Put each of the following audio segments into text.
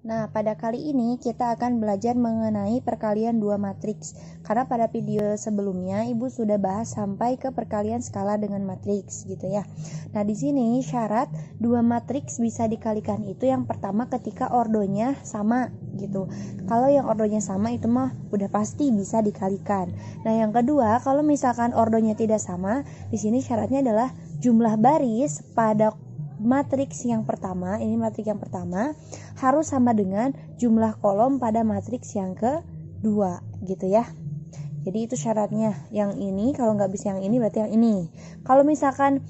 Nah, pada kali ini kita akan belajar mengenai perkalian dua matriks. Karena pada video sebelumnya Ibu sudah bahas sampai ke perkalian skala dengan matriks gitu ya. Nah, di sini syarat dua matriks bisa dikalikan itu yang pertama ketika ordonya sama gitu. Kalau yang ordonya sama itu mah udah pasti bisa dikalikan. Nah, yang kedua, kalau misalkan ordonya tidak sama, di sini syaratnya adalah jumlah baris pada matriks yang pertama, ini matriks yang pertama harus sama dengan jumlah kolom pada matriks yang kedua gitu ya. Jadi itu syaratnya. Yang ini kalau nggak bisa yang ini berarti yang ini. Kalau misalkan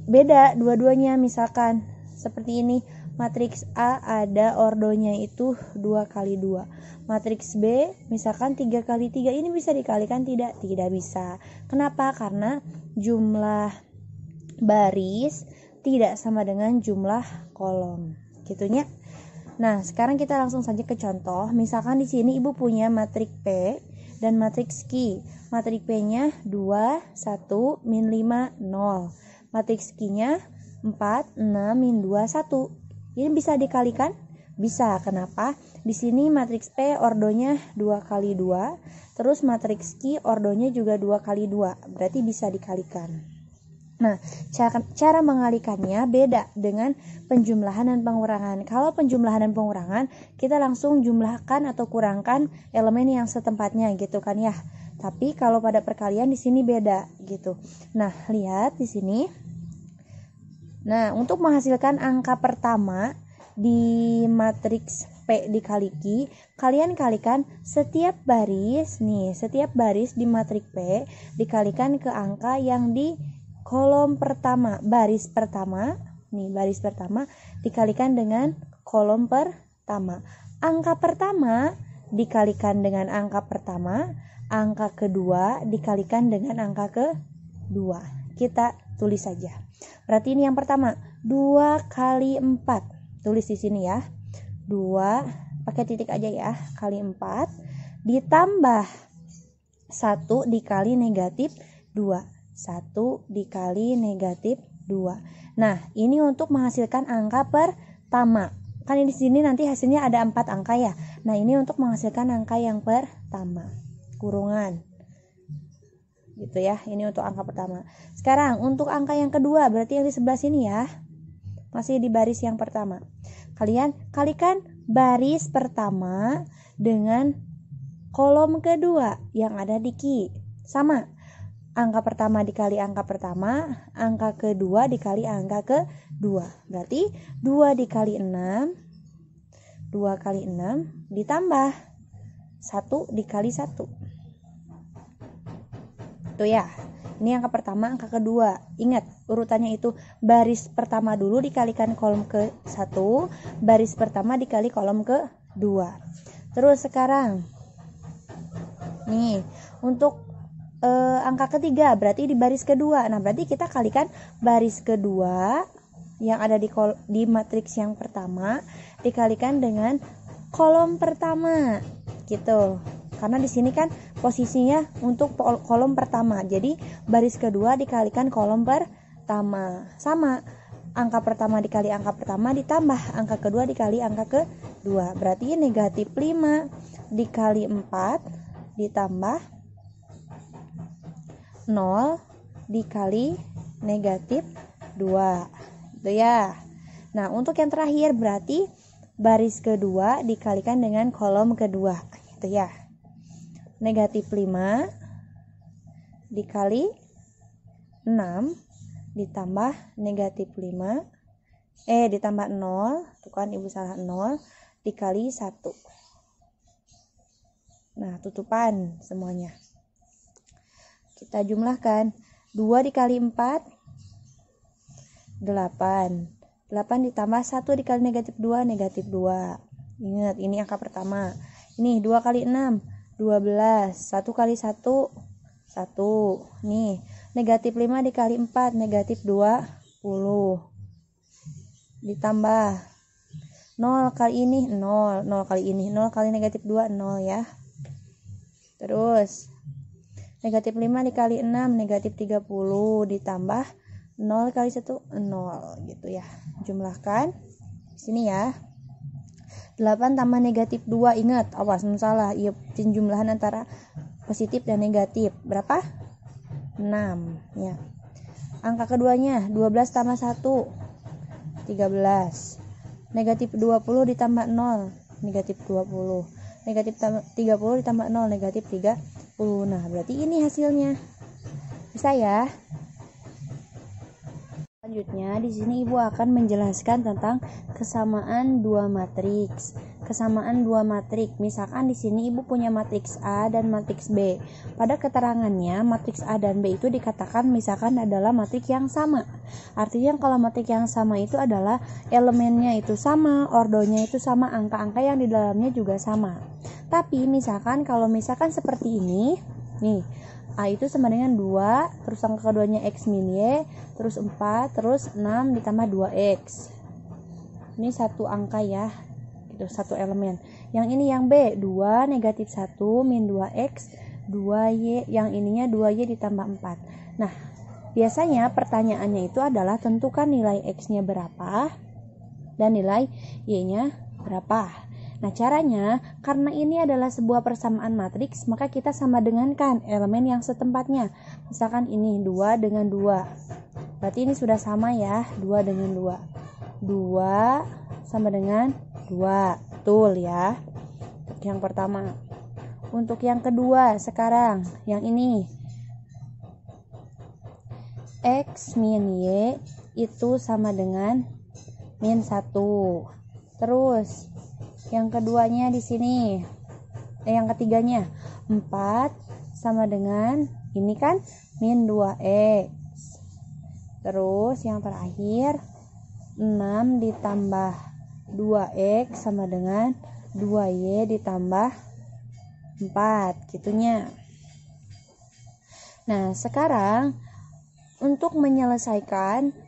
beda dua-duanya, misalkan seperti ini, matriks A ada ordonya itu 2 kali 2. Matriks B misalkan 3 kali 3, ini bisa dikalikan tidak? Tidak bisa. Kenapa? Karena jumlah baris tidak sama dengan jumlah kolom, gitunya. Nah, sekarang kita langsung saja ke contoh. Misalkan di sini Ibu punya matriks P dan matriks Q. Matriks P-nya 2, 1, min 5, 0. Matriks Q-nya 4, 6, min 2, 1. Ini bisa dikalikan? Bisa. Kenapa? Di sini matriks P ordonya 2 kali 2, terus matriks Q ordonya juga 2 kali 2. Berarti bisa dikalikan. Nah, cara mengalikannya beda dengan penjumlahan dan pengurangan. Kalau penjumlahan dan pengurangan, kita langsung jumlahkan atau kurangkan elemen yang setempatnya gitu kan ya. Tapi kalau pada perkalian di sini beda gitu. Nah, lihat di sini. Nah, untuk menghasilkan angka pertama di matriks P dikali Q, kalian kalikan setiap baris di matriks P dikalikan ke angka yang di kolom pertama, baris pertama dikalikan dengan kolom pertama. Angka pertama dikalikan dengan angka pertama, angka kedua dikalikan dengan angka kedua. Kita tulis saja. Berarti ini yang pertama, 2 kali 4. Tulis di sini ya. 2 pakai titik aja ya, kali 4 ditambah 1 dikali negatif 2. 1 dikali negatif 2. Nah, ini untuk menghasilkan angka pertama. Kan di sini nanti hasilnya ada 4 angka ya. Nah, ini untuk menghasilkan angka yang pertama. Kurungan. Gitu ya. Ini untuk angka pertama. Sekarang untuk angka yang kedua, berarti yang di sebelah sini ya. Masih di baris yang pertama. Kalian kalikan baris pertama dengan kolom kedua yang ada di Q. Sama. Angka pertama dikali angka pertama, angka kedua dikali angka kedua. Berarti 2 dikali 6, 2 kali 6 ditambah 1 dikali 1. Tuh ya, ini angka pertama, angka kedua. Ingat, urutannya itu baris pertama dulu dikalikan kolom ke-1, baris pertama dikali kolom ke-2. Terus sekarang, nih, untuk angka ketiga berarti di baris kedua. Nah, berarti kita kalikan baris kedua yang ada di matriks yang pertama dikalikan dengan kolom pertama gitu. Karena di sini kan posisinya untuk kolom pertama. Jadi baris kedua dikalikan kolom pertama. Sama, angka pertama dikali angka pertama ditambah angka kedua dikali angka kedua. Berarti negatif 5 dikali 4 ditambah 0 dikali negatif 2 gitu ya. Nah, untuk yang terakhir berarti baris kedua dikalikan dengan kolom kedua gitu ya. Negatif 5 dikali 6 ditambah negatif 5 ditambah 0, tuh kan Ibu salah, 0 dikali 1. Nah, tutupan semuanya. Kita jumlahkan 2 dikali 4 8 ditambah 1 dikali negatif 2 negatif 2. Ingat, ini angka pertama. Ini 2 kali 6 12, 1 kali 1 1. Nih, negatif 5 dikali 4 negatif 20. Ditambah 0 kali ini 0 kali ini 0 kali negatif 2 0 ya. Terus negatif 5 dikali 6 negatif 30 ditambah 0 kali 1 0 gitu ya. Jumlahkan di sini ya. 8 tambah negatif 2, ingat, awas salah, ya penjumlahan antara positif dan negatif. Berapa? 6 ya. Angka keduanya 12 tambah 1, 13. Negatif 20 ditambah 0, negatif 20. Negatif 30 ditambah 0, negatif 30. Nah, berarti ini hasilnya. Bisa ya? Selanjutnya di sini Ibu akan menjelaskan tentang kesamaan dua matriks. Kesamaan dua matriks. Misalkan di sini Ibu punya matriks A dan matriks B. Pada keterangannya matriks A dan B itu dikatakan misalkan adalah matriks yang sama. Artinya kalau matriks yang sama itu adalah elemennya itu sama, ordonya itu sama, angka-angka yang di dalamnya juga sama. Tapi misalkan kalau seperti ini, nih A itu sama dengan 2, terus angka keduanya X min Y, terus 4, terus 6 ditambah 2X. Ini satu angka ya, itu satu elemen. Yang ini yang B, 2 negatif 1 min 2X, 2Y, yang ininya 2Y ditambah 4. Nah, biasanya pertanyaannya itu adalah tentukan nilai X-nya berapa dan nilai Y-nya berapa. Nah, caranya, karena ini adalah sebuah persamaan matriks, maka kita sama dengankan elemen yang setempatnya. Misalkan ini 2 dengan 2. Berarti ini sudah sama ya, 2 dengan 2. 2 sama dengan 2. Betul ya. Untuk yang pertama. Untuk yang kedua, sekarang yang ini. X min Y itu sama dengan min 1. Terus yang keduanya di sini, yang ketiganya 4 sama dengan ini kan min 2X. Terus yang terakhir 6 ditambah 2X sama dengan 2Y ditambah 4 gitunya. Nah, sekarang untuk menyelesaikan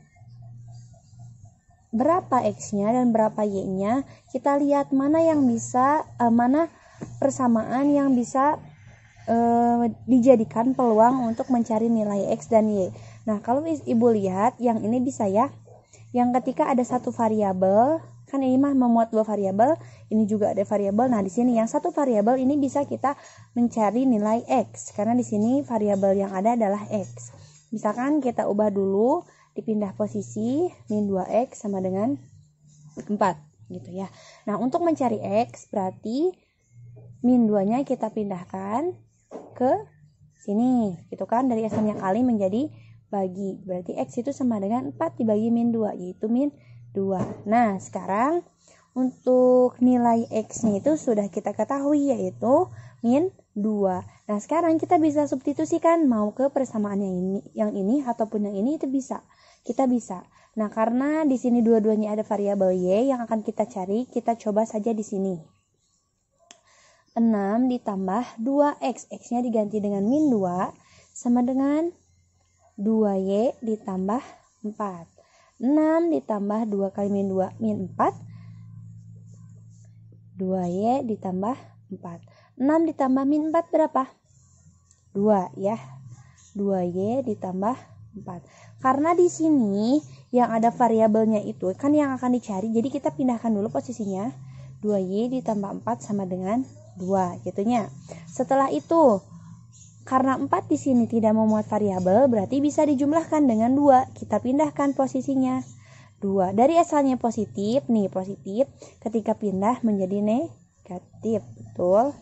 berapa X-nya dan berapa Y-nya, kita lihat mana yang bisa, mana persamaan yang bisa dijadikan peluang untuk mencari nilai X dan Y. Nah, kalau Ibu lihat yang ini bisa ya, yang ketika ada satu variabel, kan ini mah memuat dua variabel, ini juga ada variabel. Nah, di sini yang satu variabel ini bisa kita mencari nilai X, karena di sini variabel yang ada adalah X. Misalkan kita ubah dulu, dipindah posisi, min 2X sama dengan 4 gitu ya. Nah, untuk mencari X berarti min 2-nya kita pindahkan ke sini gitu kan, dari asalnya kali menjadi bagi. Berarti X itu sama dengan 4 dibagi min 2, yaitu min 2. Nah, sekarang untuk nilai X-nya itu sudah kita ketahui, yaitu min 2. Nah, sekarang kita bisa substitusikan mau ke persamaan yang ini ataupun yang ini, itu bisa. Kita bisa. Nah, karena di sini dua-duanya ada variabel Y yang akan kita cari, kita coba saja di sini. 6 ditambah 2X, X-nya diganti dengan min 2 sama dengan 2Y ditambah 4. 6 ditambah 2 kali min 2, min 4. 2Y ditambah 4. 6 ditambah min 4 berapa? 2 ya. 2Y ditambah 4. Karena di sini yang ada variabelnya itu kan yang akan dicari, jadi kita pindahkan dulu posisinya. 2Y ditambah 4 sama dengan 2 gitunya. Setelah itu, karena 4 di sini tidak memuat variabel, berarti bisa dijumlahkan dengan 2. Kita pindahkan posisinya. 2 dari asalnya positif, nih positif, ketika pindah menjadi negatif. Betul.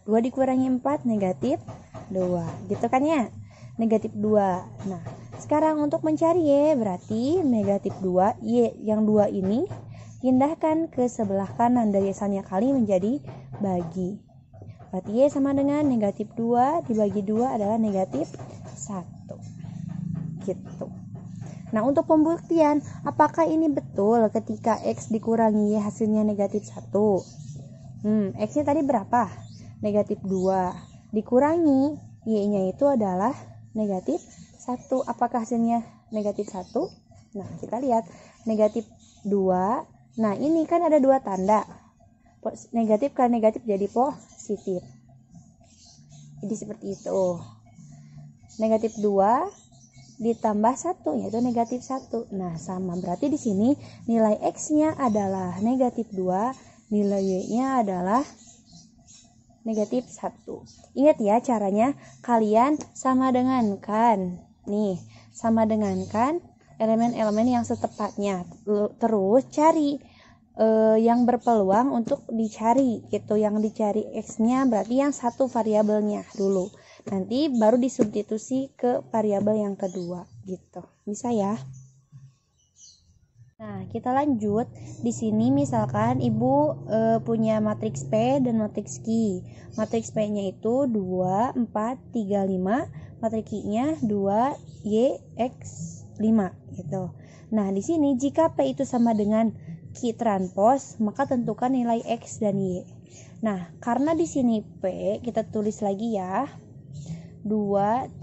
2 dikurangi 4 negatif 2. Gitu kan ya? Negatif 2. Nah, sekarang untuk mencari Y berarti negatif 2, Y yang 2 ini pindahkan ke sebelah kanan, dari asalnya kali menjadi bagi. Berarti Y sama dengan negatif 2 dibagi 2 adalah negatif 1. Gitu. Nah, untuk pembuktian, apakah ini betul ketika X dikurangi Y hasilnya negatif 1? X-nya tadi berapa? Negatif 2. Dikurangi Y-nya itu adalah negatif 1. Apakah hasilnya negatif 1? Nah, kita lihat negatif 2. Nah, ini kan ada dua tanda. Negatif kali negatif jadi positif. Jadi seperti itu. Negatif 2 ditambah 1 yaitu negatif 1. Nah, sama berarti di sini nilai X-nya adalah negatif 2, nilai Y-nya adalah negatif 1. Ingat ya caranya, kalian sama dengankan. Nih, sama dengankan elemen-elemen yang setepatnya. Terus cari yang berpeluang untuk dicari gitu. Yang dicari X-nya berarti yang satu variabelnya dulu. Nanti baru disubstitusi ke variabel yang kedua gitu. Bisa ya? Nah, kita lanjut. Di sini misalkan Ibu punya matriks P dan matriks Q. Matriks P-nya itu 2, 4, 3, 5. Matriks Q-nya 2, Y, X, 5 gitu. Nah, di sini jika P itu sama dengan Q transpos, maka tentukan nilai X dan Y. Nah, karena di sini P, kita tulis lagi ya. 2, 4,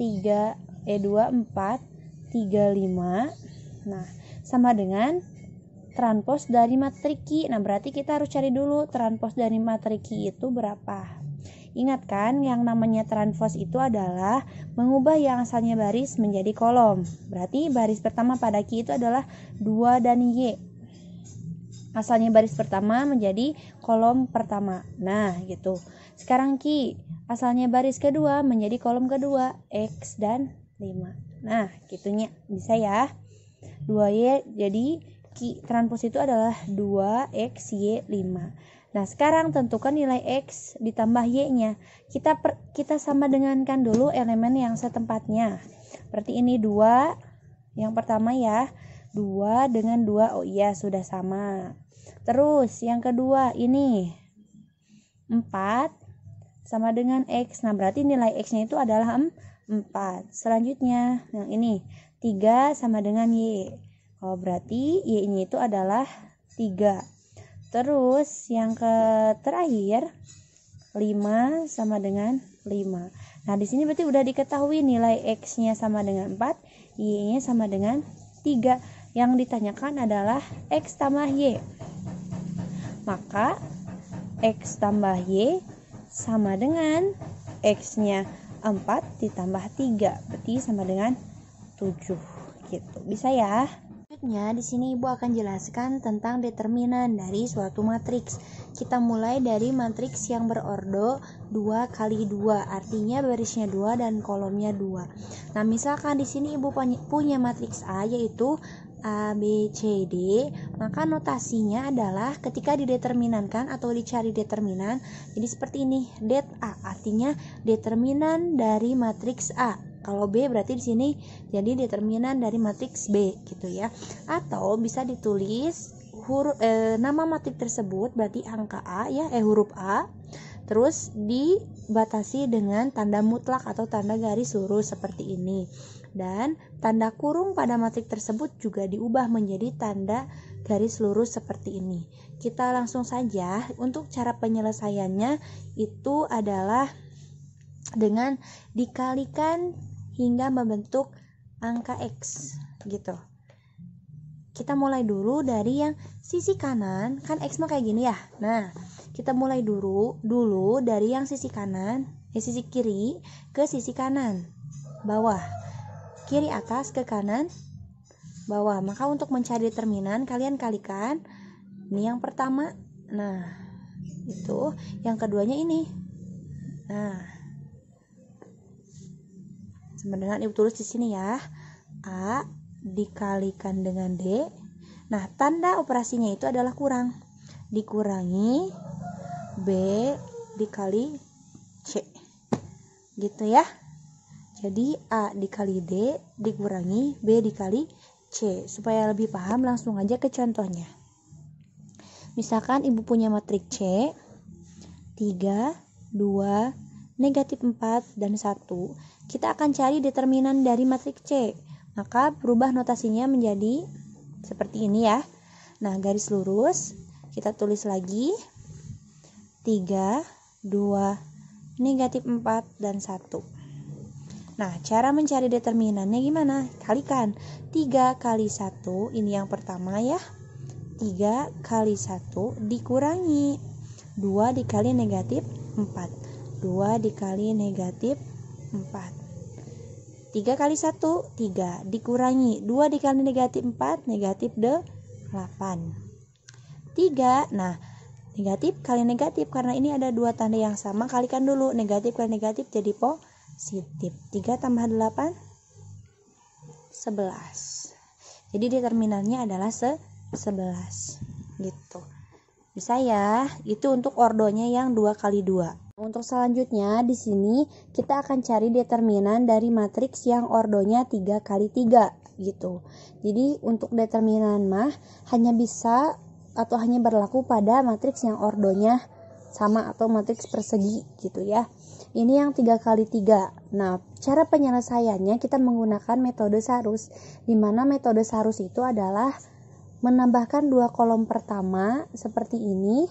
3, 5. Nah, sama dengan transpos dari matriks Q. Nah, berarti kita harus cari dulu transpos dari matriks Q itu berapa. Ingat kan, yang namanya transpos itu adalah mengubah yang asalnya baris menjadi kolom. Berarti baris pertama pada Q itu adalah 2 dan Y. Asalnya baris pertama menjadi kolom pertama. Nah, gitu. Sekarang Q, asalnya baris kedua menjadi kolom kedua, X dan 5. Nah, gitunya. Bisa ya. 2Y, jadi Q transpos itu adalah 2X, Y, 5. Nah, sekarang tentukan nilai X ditambah Y-nya. Kita sama dengankan dulu elemen yang setempatnya. Berarti ini 2, yang pertama ya. 2 dengan 2, oh iya sudah sama. Terus yang kedua ini 4 sama dengan X. Nah, berarti nilai X-nya itu adalah 4. Selanjutnya yang ini 3 sama dengan Y. Oh, berarti Y-nya itu adalah 3. Terus yang terakhir 5 sama dengan 5. Nah, di sini berarti udah diketahui nilai X-nya sama dengan 4, Y-nya sama dengan 3. Yang ditanyakan adalah X tambah Y. Maka X tambah Y sama dengan X-nya 4 ditambah 3. Berarti sama dengan 7 gitu. Bisa ya? Selanjutnya di sini Ibu akan jelaskan tentang determinan dari suatu matriks. Kita mulai dari matriks yang berordo 2 kali 2, artinya barisnya 2 dan kolomnya 2. Nah, misalkan di sini Ibu punya matriks A yaitu A, B, C, D, maka notasinya adalah ketika dideterminankan atau dicari determinan, jadi seperti ini, det A, artinya determinan dari matriks A. Kalau B berarti di sini jadi determinan dari matriks B gitu ya. Atau bisa ditulis nama matriks tersebut berarti angka A ya, huruf A. Terus dibatasi dengan tanda mutlak atau tanda garis lurus seperti ini. Dan tanda kurung pada matriks tersebut juga diubah menjadi tanda garis lurus seperti ini. Kita langsung saja, untuk cara penyelesaiannya itu adalah dengan dikalikan hingga membentuk angka X gitu. Kita mulai dulu dari yang sisi kanan, kan X mah kayak gini ya. Nah, kita mulai dulu dari yang sisi kanan, sisi kiri ke sisi kanan, bawah. Kiri atas ke kanan, bawah. Maka untuk mencari determinan kalian kalikan. Ini yang pertama. Nah, itu yang keduanya ini. Nah, sebenarnya Ibu tulis di sini ya. A dikalikan dengan D. Nah, tanda operasinya itu adalah kurang. Dikurangi B dikali C. Gitu ya. Jadi A dikali D dikurangi B dikali C. Supaya lebih paham langsung aja ke contohnya. Misalkan Ibu punya matriks C 3, 2, negatif 4, dan 1. Kita akan cari determinan dari matriks C. Maka berubah notasinya menjadi seperti ini ya. Nah, garis lurus kita tulis lagi 3, 2, negatif 4, dan 1. Nah, cara mencari determinannya gimana? Kalikan 3 kali 1, ini yang pertama ya. 3 kali 1 dikurangi 2 dikali negatif 4. 2 dikali negatif 4. 3 kali 1, 3. Dikurangi 2 dikali negatif 4, negatif 8. 3, nah negatif kali negatif, karena ini ada dua tanda yang sama, kalikan dulu. Negatif kali negatif jadi positif. 3 tambah 8, 11. Jadi determinannya adalah 11 gitu. Bisa ya, itu untuk ordonya yang 2 kali 2. Untuk selanjutnya di sini kita akan cari determinan dari matriks yang ordonya 3 kali 3 gitu. Jadi untuk determinan mah hanya bisa atau hanya berlaku pada matriks yang ordonya sama atau matriks persegi gitu ya. Ini yang 3 kali 3. Nah, cara penyelesaiannya kita menggunakan metode Sarus, di mana metode Sarus itu adalah menambahkan 2 kolom pertama seperti ini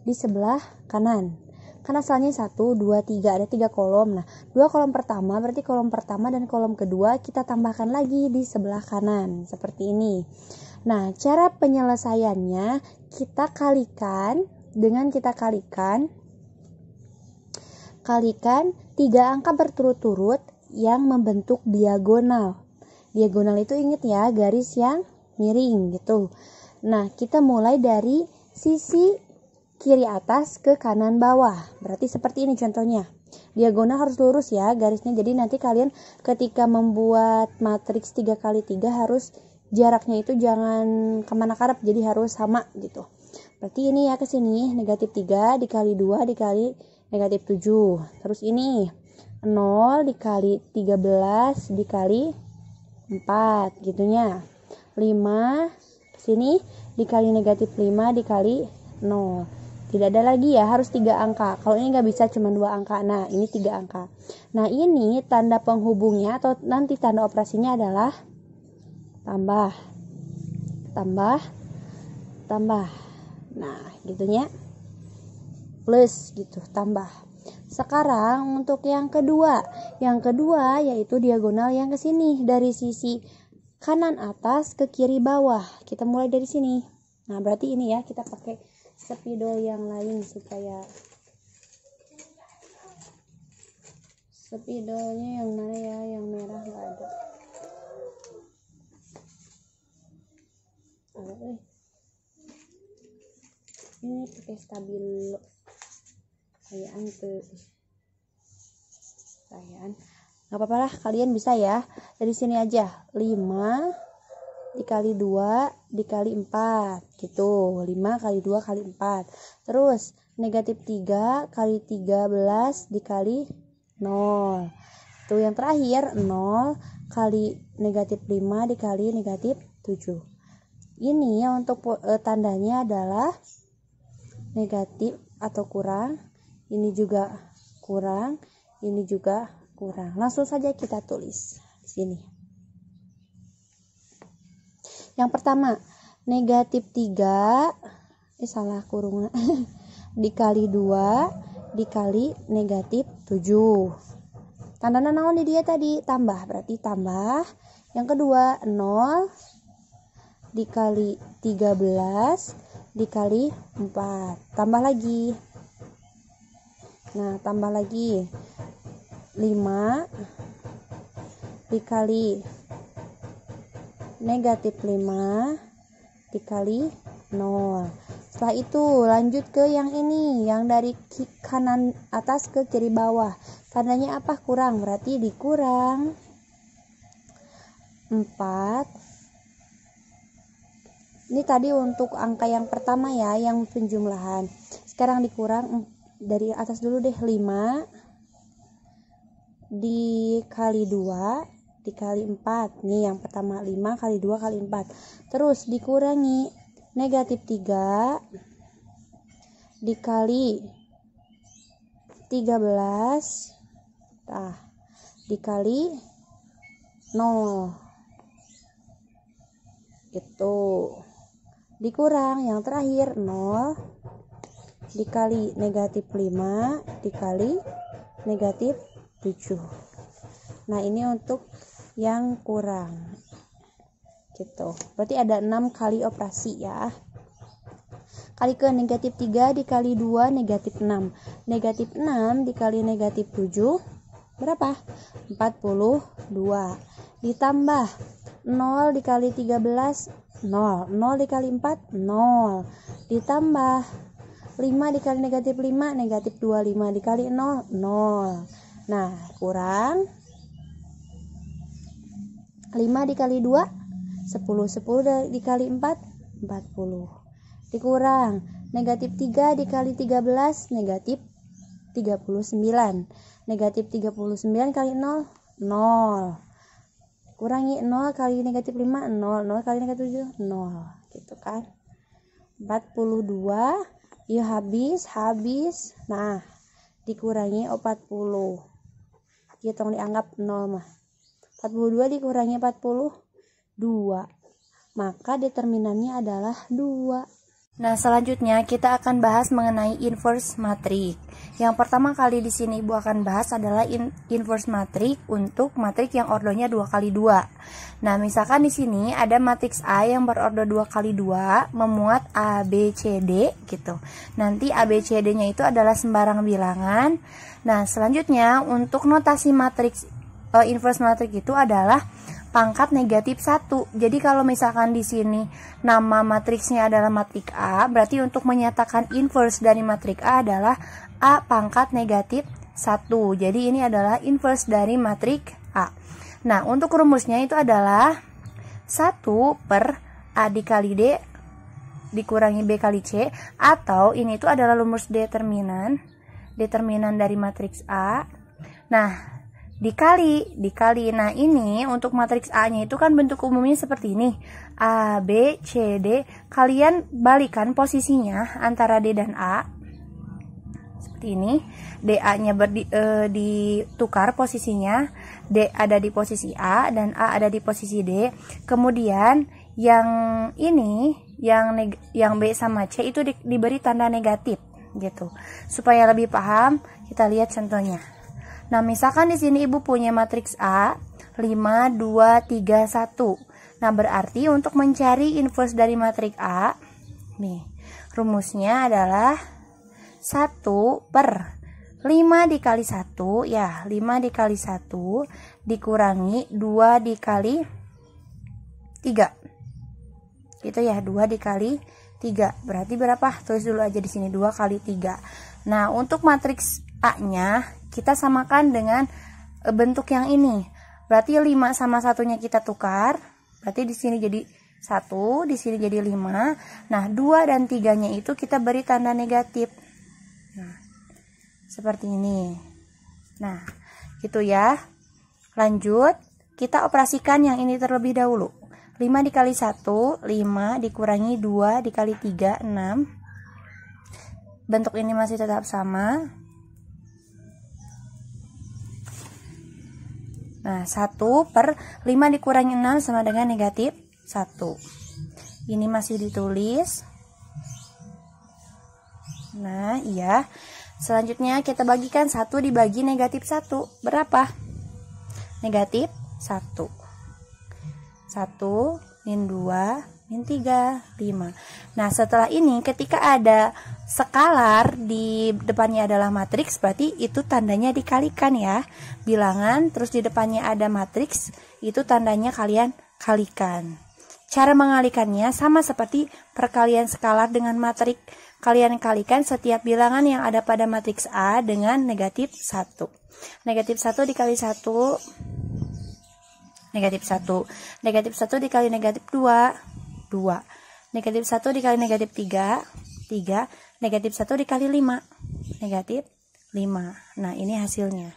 di sebelah kanan. Kan asalnya 1, 2, 3, ada 3 kolom. Nah, 2 kolom pertama berarti kolom pertama dan kolom kedua kita tambahkan lagi di sebelah kanan seperti ini. Nah, cara penyelesaiannya kita kalikan 3 angka berturut-turut yang membentuk diagonal. Diagonal itu ingat ya, garis yang miring gitu. Nah, kita mulai dari sisi kiri atas ke kanan bawah. Berarti seperti ini contohnya. Diagonal harus lurus ya garisnya. Jadi nanti kalian ketika membuat matriks 3 kali 3 harus jaraknya itu jangan kemana karep, jadi harus sama gitu. Berarti ini ya ke sini negatif 3 dikali 2 dikali negatif 7. Terus ini 0 dikali 13 dikali 4 gitunya. 5 sini dikali negatif 5 dikali 0. Tidak ada lagi ya, harus 3 angka. Kalau ini nggak bisa cuma 2 angka. Nah, ini 3 angka. Nah, ini tanda penghubungnya atau nanti tanda operasinya adalah tambah. Nah, gitunya. Plus gitu, tambah. Sekarang untuk yang kedua. Yang kedua yaitu diagonal yang ke sini dari sisi kanan atas ke kiri bawah. Kita mulai dari sini. Nah, berarti ini ya kita pakai spidol yang lain supaya spidolnya yang mana ya, yang merah nggak ada. Ini pakai stabilo sayaan nggak apa-apa lah, kalian bisa ya dari sini aja. 5 dikali 2 dikali 4 gitu. 5 kali 2 kali 4. Terus negatif 3 kali 13 dikali 0. Itu yang terakhir 0 kali negatif 5 dikali negatif 7. Ini yang untuk tandanya adalah negatif atau kurang. Ini juga kurang, ini juga kurang. Langsung saja kita tulis di sini. Yang pertama, negatif 3 salah kurungan dikali 2 dikali negatif 7. Tandana naon di dia tadi? Tambah, berarti tambah. Yang kedua, 0 dikali 13 dikali 4. Tambah lagi. Nah, tambah lagi. 5 dikali negatif 5 dikali 0. Setelah itu lanjut ke yang ini, yang dari kanan atas ke kiri bawah. Tandanya apa? Kurang, berarti dikurang 4. Ini tadi untuk angka yang pertama ya, yang penjumlahan. Sekarang dikurang dari atas dulu deh. 5 dikali 2 dikali 4. Nih yang pertama, 5 kali 2 kali 4. Terus dikurangi negatif 3 dikali 13 dikali 0 gitu. Dikurang yang terakhir 0 dikali negatif 5 dikali negatif 7. Nah, ini untuk yang kurang gitu. Berarti ada 6 kali operasi ya. Kali ke negatif 3 dikali 2 negatif 6. Negatif 6 dikali negatif 7 berapa? 42. Ditambah 0 dikali 13, 0. 0 dikali 4, 0. Ditambah 5 dikali negatif 5, negatif 25 dikali 0, 0. Nah, kurang 5 dikali 2, 10. 10 dikali 4, 40. Dikurang negatif 3 dikali 13, negatif 39. Negatif 39 kali 0, 0. Kurangi 0 kali negatif 5, 0. 0 kali negatif 7, 0. Gitu kan. 42. Yuk habis. Nah, dikurangi 40. Kita dianggap 0 mah. 42 dikurangi 42. Maka determinannya adalah 2. Nah, selanjutnya kita akan bahas mengenai inverse matrix. Yang pertama kali di sini Ibu akan bahas adalah inverse matrix untuk matriks yang ordernya 2 kali 2. Nah, misalkan di sini ada matriks A yang berorder 2 kali 2 memuat A, B, C, D gitu. Nanti A, B, C, D-nya itu adalah sembarang bilangan. Nah, selanjutnya untuk notasi matriks inverse matrix itu adalah pangkat negatif 1. Jadi kalau misalkan di sini nama matriksnya adalah matriks A, berarti untuk menyatakan inverse dari matriks A adalah A pangkat negatif 1. Jadi ini adalah inverse dari matriks A. Nah, untuk rumusnya itu adalah 1 per A dikali D dikurangi B kali C, atau ini itu adalah rumus determinan dari matriks A. Nah, dikali. Nah, ini untuk matriks A-nya itu kan bentuk umumnya seperti ini. A, B, C, D. Kalian balikan posisinya antara D dan A. Seperti ini. DA-nya ditukar posisinya. D ada di posisi A dan A ada di posisi D. Kemudian yang ini, yang B sama C itu diberi tanda negatif gitu. Supaya lebih paham, kita lihat contohnya. Nah, misalkan di sini Ibu punya matriks A 5, 2, 3, 1. Nah, berarti untuk mencari inverse dari matriks A, nih, rumusnya adalah 1 per 5 dikali 1, ya, 5 dikali 1 dikurangi 2 dikali 3. Gitu ya, 2 dikali 3. Berarti berapa? Tulis dulu aja di sini, 2 kali 3. Nah, untuk matriks A-nya kita samakan dengan bentuk yang ini. Berarti 5 sama 1-nya kita tukar. Berarti di sini jadi 1, di sini jadi 5. Nah, 2 dan 3-nya itu kita beri tanda negatif. Nah, seperti ini. Nah, gitu ya. Lanjut, kita operasikan yang ini terlebih dahulu. 5 dikali 1, 5 dikurangi 2 dikali 3, 6. Bentuk ini masih tetap sama. Nah, 1 per 5 dikurangi 6 sama dengan negatif 1. Ini masih ditulis. Nah, iya. Selanjutnya kita bagikan 1 dibagi negatif 1. Berapa? Negatif 1. 1, min 2, min 3, 5. Nah, setelah ini ketika ada skalar di depannya adalah matriks, berarti itu tandanya dikalikan ya. Bilangan, terus di depannya ada matriks, itu tandanya kalian kalikan. Cara mengalikannya sama seperti perkalian skalar dengan matriks. Kalian kalikan setiap bilangan yang ada pada matriks A dengan negatif 1. Negatif 1 dikali 1, negatif 1. Negatif 1 dikali negatif 2, 2. Negatif 1 dikali negatif 3, 3. Negatif 1 dikali 5, negatif 5. Nah, ini hasilnya.